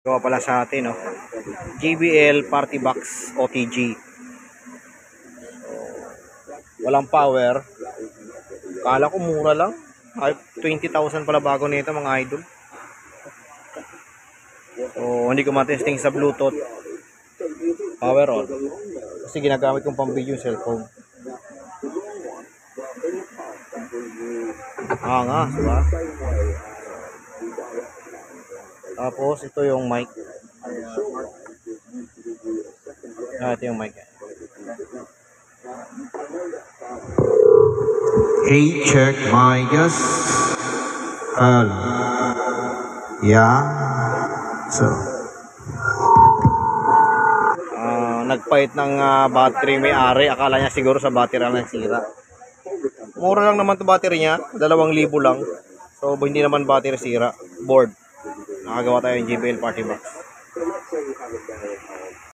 Gawa pala sa atin, no? JBL Party Box OTG. Walang power. Kala ko mura lang. Ay, 20,000 pala bago nito mga idol. So, hindi ko matesting sa Bluetooth. Power on. Kasi ginagamit kong pang video cellphone. Nga, diba? Tapos, ito yung mic. Ito yung mic. Hey, check my guess. Yeah. So. Nagpait ng battery may-ari. Akala niya siguro sa battery ang nagsira. Mura lang naman 'to battery niya. 2,000 lang. So, hindi naman battery sira. Board. Nakagawa tayo ng JBL Party Box.